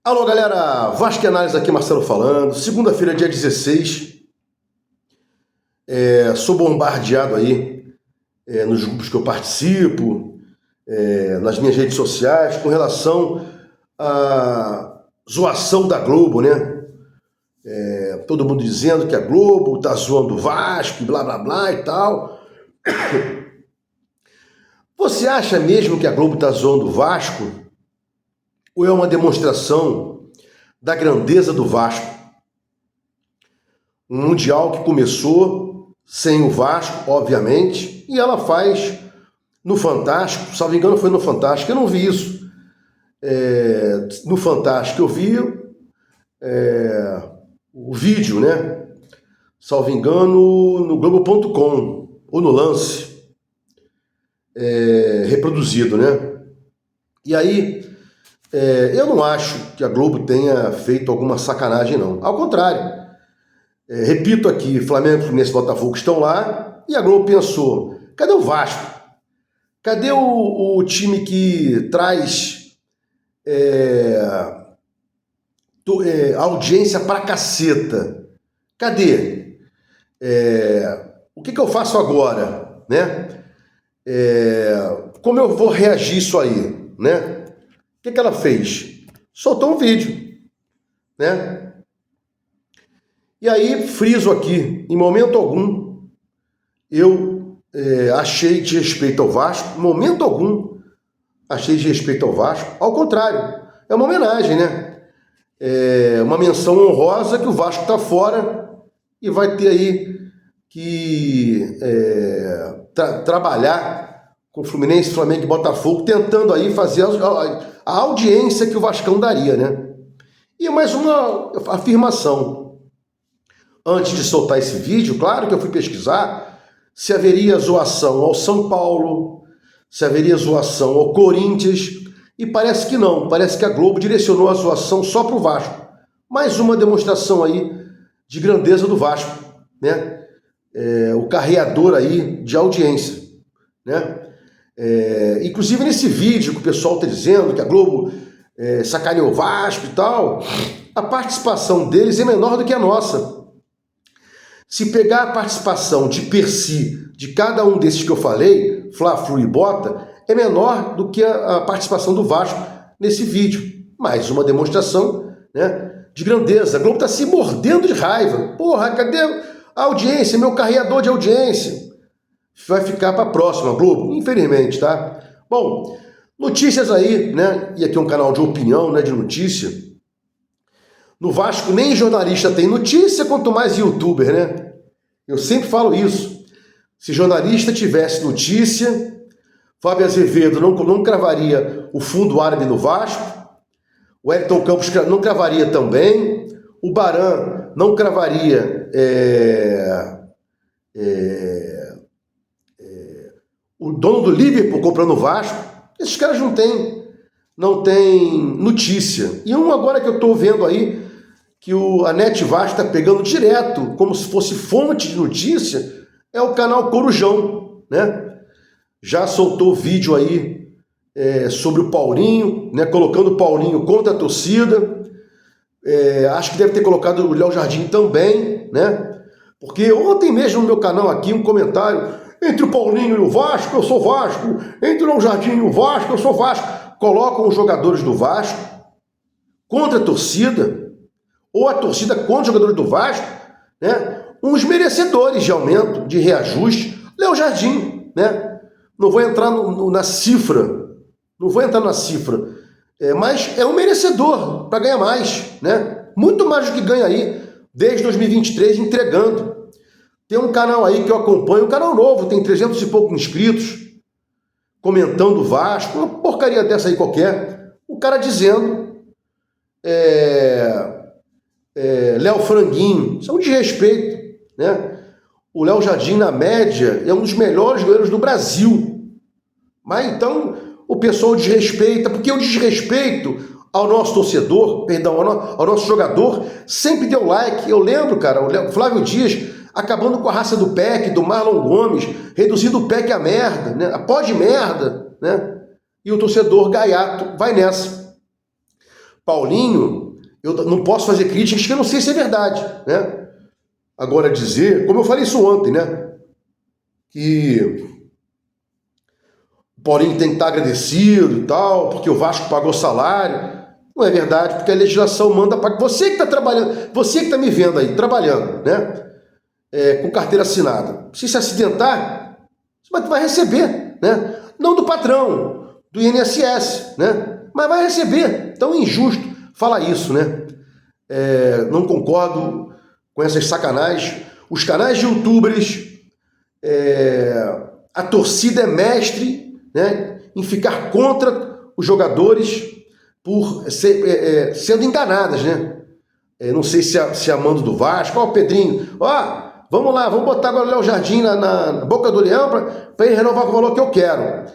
Alô, galera, Vasco Análise aqui, Marcelo falando. Segunda-feira, dia 16. Sou bombardeado aí nos grupos que eu participo, nas minhas redes sociais, com relação à zoação da Globo, né? Todo mundo dizendo que a Globo tá zoando o Vasco, blá blá blá e tal. Você acha mesmo que a Globo tá zoando o Vasco? Ou é uma demonstração da grandeza do Vasco? Um Mundial que começou sem o Vasco, obviamente, e ela faz no Fantástico, salvo engano foi no Fantástico, eu não vi isso. No Fantástico eu vi o vídeo, né? Salvo engano, no Globo.com, ou no Lance, reproduzido, né? E aí, eu não acho que a Globo tenha feito alguma sacanagem, não. Ao contrário. Repito aqui, Flamengo, Fluminense e Botafogo estão lá, e a Globo pensou, cadê o Vasco? Cadê o time que traz audiência pra caceta? Cadê? O que eu faço agora? Né? Como eu vou reagir isso aí? Né? O que ela fez? Soltou um vídeo, né? E aí, friso aqui, em momento algum, eu achei desrespeito ao Vasco, em momento algum, achei desrespeito ao Vasco, ao contrário, é uma homenagem, né? Uma menção honrosa que o Vasco está fora e vai ter aí que trabalhar com Fluminense, Flamengo e Botafogo, tentando aí fazer a audiência que o Vascão daria, né? E mais uma afirmação. Antes de soltar esse vídeo, claro que eu fui pesquisar se haveria zoação ao São Paulo, se haveria zoação ao Corinthians, e parece que não, parece que a Globo direcionou a zoação só para o Vasco. Mais uma demonstração aí de grandeza do Vasco, né? O carreador aí de audiência, né? Inclusive nesse vídeo que o pessoal está dizendo que a Globo sacaneou o Vasco e tal, a participação deles é menor do que a nossa. Se pegar a participação de per si, de cada um desses que eu falei, Fla, Flu e Bota, é menor do que a participação do Vasco nesse vídeo. Mais uma demonstração, né, de grandeza. A Globo está se mordendo de raiva. Porra, cadê a audiência, meu carreador de audiência? Vai ficar para a próxima, Globo, infelizmente, tá? Bom, notícias aí, né, e aqui é um canal de opinião, né, de notícia. No Vasco nem jornalista tem notícia, quanto mais youtuber, né? Eu sempre falo isso. Se jornalista tivesse notícia, Fábio Azevedo não cravaria o fundo árabe no Vasco, o Elton Campos não cravaria também, o Baran não cravaria o dono do Liverpool comprando o Vasco. Esses caras não têm notícia. E um agora que eu estou vendo aí, que a NET Vasco está pegando direto, como se fosse fonte de notícia, é o canal Corujão, né? Já soltou vídeo aí sobre o Paulinho, né? Colocando o Paulinho contra a torcida. Acho que deve ter colocado o Léo Jardim também, né? Porque ontem mesmo no meu canal aqui, um comentário, entre o Paulinho e o Vasco, eu sou Vasco, entre o Léo Jardim e o Vasco, eu sou Vasco. Colocam os jogadores do Vasco contra a torcida, ou a torcida contra os jogadores do Vasco, né? Uns merecedores de aumento, de reajuste. Léo Jardim, né? Não vou entrar na cifra, mas é um merecedor para ganhar mais, né? Muito mais do que ganha aí, desde 2023, entregando. Tem um canal aí que eu acompanho, um canal novo, tem 300 e poucos inscritos, comentando o Vasco, uma porcaria dessa aí qualquer. O cara dizendo... Léo Franguinho, isso é um desrespeito, né? O Léo Jardim, na média, é um dos melhores goleiros do Brasil. Mas então o pessoal desrespeita, porque o desrespeito ao nosso torcedor, perdão, ao nosso jogador, sempre deu like. Eu lembro, cara, o Flávio Dias acabando com a raça do PEC, do Marlon Gomes, reduzindo o PEC à merda, né? A pó de merda, né? E o torcedor gaiato vai nessa. Paulinho, eu não posso fazer críticas que eu não sei se é verdade, né? Agora dizer, como eu falei isso ontem, né? Que o Paulinho tem que estar agradecido e tal, porque o Vasco pagou salário. Não é verdade, porque a legislação manda para você que está trabalhando, você que está me vendo aí, trabalhando, né? Com carteira assinada. Se acidentar, você vai receber, né? Não do patrão, do INSS, né? Mas vai receber. Então é injusto falar isso, né? Não concordo com essas sacanagens. Os canais de youtubers, a torcida é mestre, né, em ficar contra os jogadores por sendo enganadas, né? Não sei se a mando do Vasco, ó, o Pedrinho, ó, vamos lá, vamos botar agora o Léo Jardim na boca do leão para ele renovar com o valor que eu quero.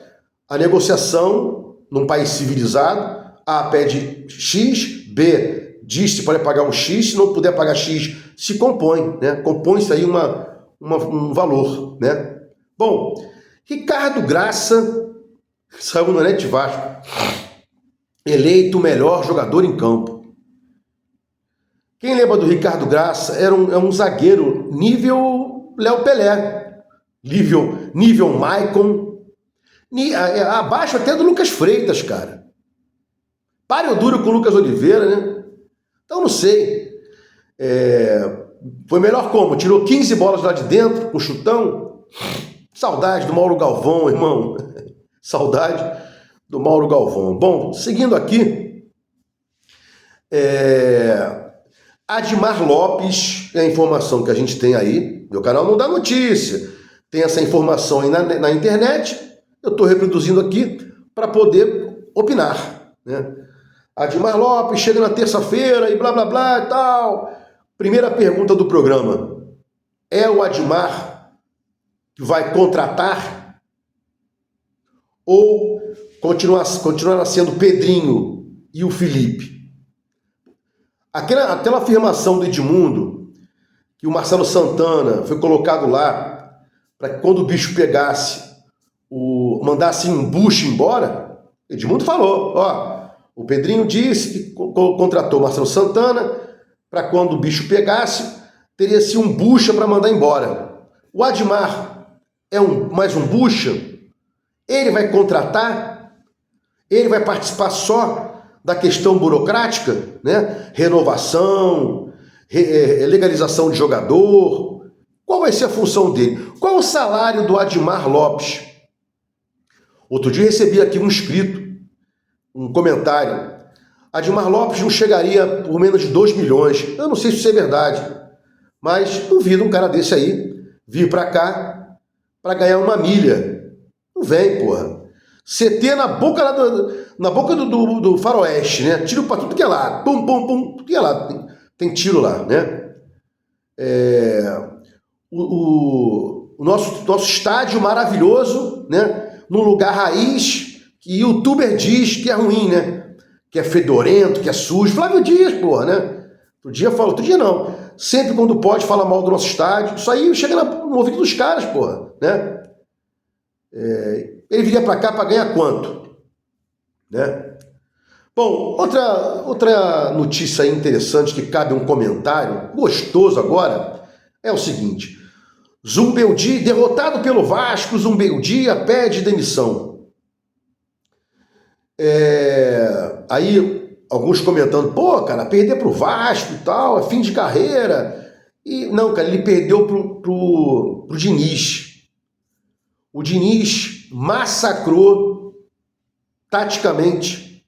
A negociação, num país civilizado, A pede X, B diz se pode pagar um X, se não puder pagar X, se compõe, né? Compõe-se aí um valor, né? Bom, Ricardo Graça saiu no Net Vasco, eleito o melhor jogador em campo. Quem lembra do Ricardo Graça? É um zagueiro nível Léo Pelé, nível Maicon, abaixo até do Lucas Freitas, cara. Páreo duro com o Lucas Oliveira, né? Então não sei. Foi melhor como? Tirou 15 bolas lá de dentro, com chutão. Saudade do Mauro Galvão, irmão. Saudade do Mauro Galvão. Bom, seguindo aqui. Admar Lopes, é a informação que a gente tem aí. Meu canal não dá notícia. Tem essa informação aí na internet. Eu estou reproduzindo aqui para poder opinar, né? Admar Lopes chega na terça-feira e blá blá blá e tal. Primeira pergunta do programa. É o Admar que vai contratar? Ou continuará sendo Pedrinho e o Felipe? Aquela afirmação do Edmundo, que o Marcelo Santana foi colocado lá para que quando o bicho pegasse, mandasse um bucho embora, Edmundo falou, ó, o Pedrinho disse que contratou o Marcelo Santana para quando o bicho pegasse, teria sido um bucha para mandar embora. O Admar é mais um bucha? Ele vai contratar? Ele vai participar só da questão burocrática, né? Renovação, legalização de jogador. Qual vai ser a função dele? Qual é o salário do Admar Lopes? Outro dia recebi aqui um inscrito, um comentário. Admar Lopes não chegaria por menos de 2 milhões. Eu não sei se isso é verdade, mas duvido um cara desse aí vir pra cá pra ganhar 1 milha. Não vem, porra. CT na boca do faroeste, né? Tiro pra tudo que é lá. Pum, pum, pum, tudo que é lá. Tem tiro lá, né? O nosso estádio maravilhoso, né? Num lugar raiz, que youtuber diz que é ruim, né? Que é fedorento, que é sujo. Flávio Dias, porra, né? Outro dia não. Sempre quando pode fala mal do nosso estádio. Isso aí chega no ouvido dos caras, porra, né? Ele viria pra cá pra ganhar quanto? Né? Bom, outra notícia interessante que cabe um comentário, gostoso agora, é o seguinte. Zumbeldi, derrotado pelo Vasco, Zumbeldi pede demissão. Aí alguns comentando, pô, cara, perder pro Vasco e tal, é fim de carreira. E não, cara, ele perdeu pro Diniz. O Diniz massacrou taticamente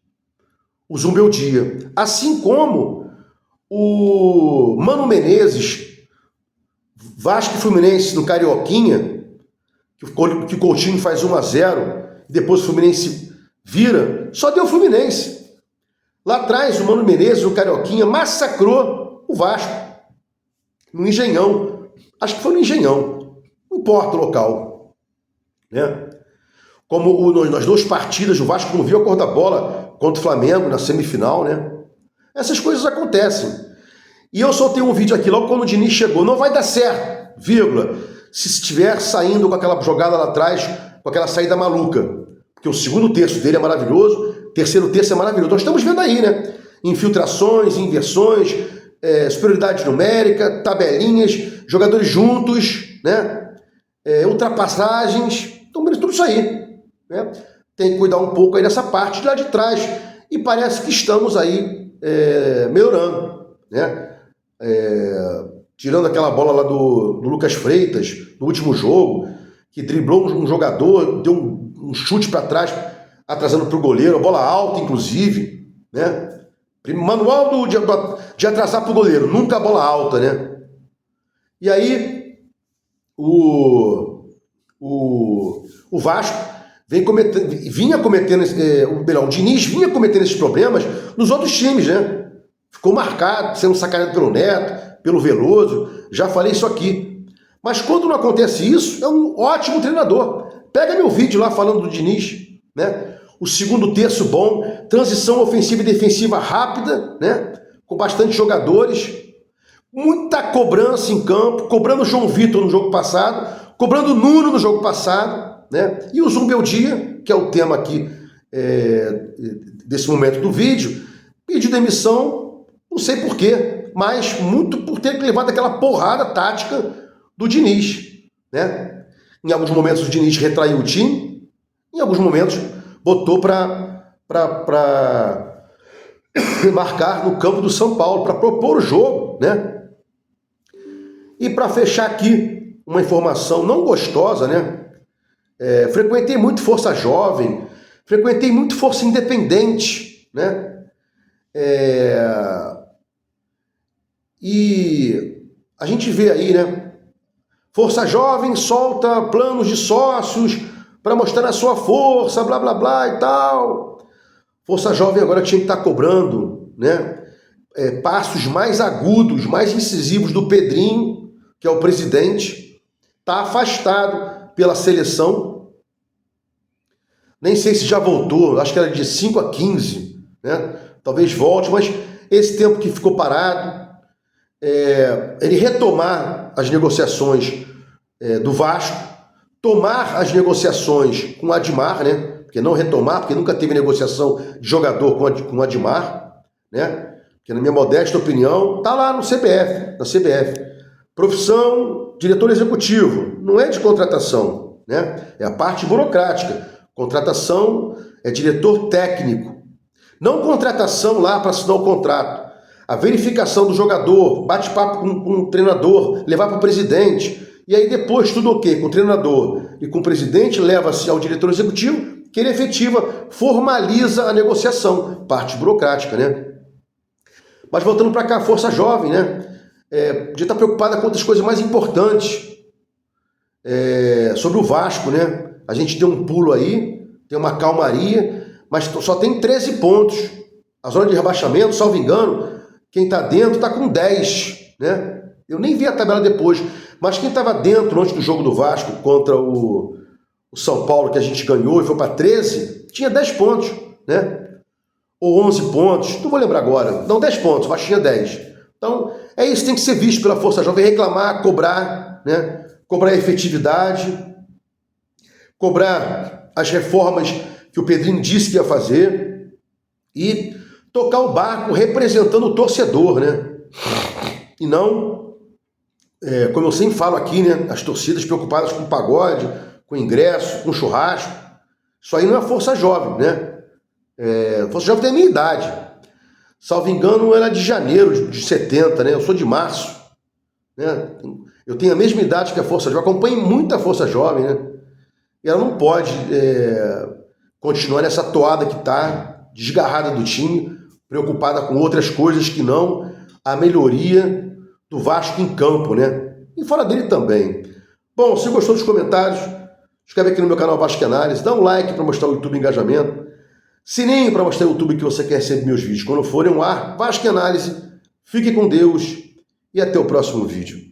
o Zumbeldia. Assim como o Mano Menezes, Vasco e Fluminense no Carioquinha, que o Coutinho faz 1-0, e depois o Fluminense vira, só deu o Fluminense. Lá atrás, o Mano Menezes, o Carioquinha, massacrou o Vasco. No Engenhão. Acho que foi no Engenhão. Não importa o local. Né? Como nas 2 partidas, o Vasco não viu a cor da bola contra o Flamengo na semifinal, né? Essas coisas acontecem. E eu soltei um vídeo aqui logo quando o Diniz chegou. Não vai dar certo, vírgula, se estiver saindo com aquela jogada lá atrás, com aquela saída maluca. Porque o segundo terço dele é maravilhoso, o terceiro terço é maravilhoso. Nós estamos vendo aí, né? infiltrações, inversões, superioridade numérica, tabelinhas, jogadores juntos, né? Ultrapassagens, então tudo isso aí, né? Tem que cuidar um pouco aí dessa parte de lá de trás, e parece que estamos aí melhorando, né? Tirando aquela bola lá do Lucas Freitas no último jogo, que driblou um jogador, deu um chute para trás, atrasando para o goleiro, a bola alta inclusive, né? Manual de atrasar para o goleiro, nunca a bola alta, né? E aí o Vasco vinha cometendo, o Diniz vinha cometendo esses problemas nos outros times, né? Ficou marcado, sendo sacaneado pelo Neto, pelo Veloso, já falei isso aqui. Mas quando não acontece isso, é um ótimo treinador. Pega meu vídeo lá falando do Diniz, né? O segundo terço bom, transição ofensiva e defensiva rápida, né? Com bastante jogadores, muita cobrança em campo, cobrando o João Vitor no jogo passado, cobrando o Nuno no jogo passado, né? E o Zubeldia, que é o tema aqui desse momento do vídeo, pediu demissão, não sei porquê, mas muito por ter levado aquela porrada tática do Diniz, né? Em alguns momentos o Diniz retraiu o time, em alguns momentos botou para marcar no campo do São Paulo, para propor o jogo, né? E para fechar aqui, uma informação não gostosa, né? Frequentei muito Força Jovem, frequentei muito Força Independente, né? E a gente vê aí, né? Força Jovem solta planos de sócios para mostrar a sua força, blá, blá, blá e tal. Força Jovem agora tinha que estar cobrando, né? Passos mais agudos, mais incisivos do Pedrinho, que é o presidente, está afastado pela seleção. Nem sei se já voltou, acho que era de 5 a 15, né? Talvez volte, mas esse tempo que ficou parado, ele retomar as negociações do Vasco, tomar as negociações com o Admar, né? Porque não retomar, porque nunca teve negociação de jogador com o Admar, né? Que na minha modesta opinião, tá lá no CBF, na CBF. Profissão, diretor executivo, não é de contratação, né? É a parte burocrática. Contratação é diretor técnico. Não contratação lá para assinar o contrato. A verificação do jogador, bate-papo com o treinador, levar para o presidente. E aí depois tudo ok, com o treinador e com o presidente, leva-se ao diretor executivo, que ele efetiva, formaliza a negociação. Parte burocrática, né? Mas voltando para cá, a Força Jovem, né? Podia estar preocupada com outras coisas mais importantes. Sobre o Vasco, né? A gente deu um pulo aí, tem uma calmaria, mas só tem 13 pontos. A zona de rebaixamento, salvo engano, quem está dentro está com 10, né? Eu nem vi a tabela depois, mas quem estava dentro antes do jogo do Vasco contra o São Paulo, que a gente ganhou e foi para 13, tinha 10 pontos, né? Ou 11 pontos, não vou lembrar agora. Não, 10 pontos, mas tinha 10. Então, isso tem que ser visto pela Força Jovem, reclamar, cobrar, né? Cobrar a efetividade, cobrar as reformas que o Pedrinho disse que ia fazer e tocar o barco representando o torcedor, né? E não, como eu sempre falo aqui, né? As torcidas preocupadas com pagode, com ingresso, com churrasco. Isso aí não é Força Jovem, né? Força Jovem tem a minha idade. Salvo engano, ela é de janeiro de 70, né? Eu sou de março, né? Eu tenho a mesma idade que a Força Jovem, acompanho muito a Força Jovem, né? E ela não pode continuar nessa toada que está, desgarrada do time, preocupada com outras coisas que não a melhoria do Vasco em campo, né? E fora dele também. Bom, se gostou dos comentários, inscreve aqui no meu canal Vasco Análise, dá um like para mostrar o YouTube engajamento, sininho para mostrar o YouTube que você quer receber meus vídeos quando forem ao ar. Vasco Análise, fique com Deus e até o próximo vídeo.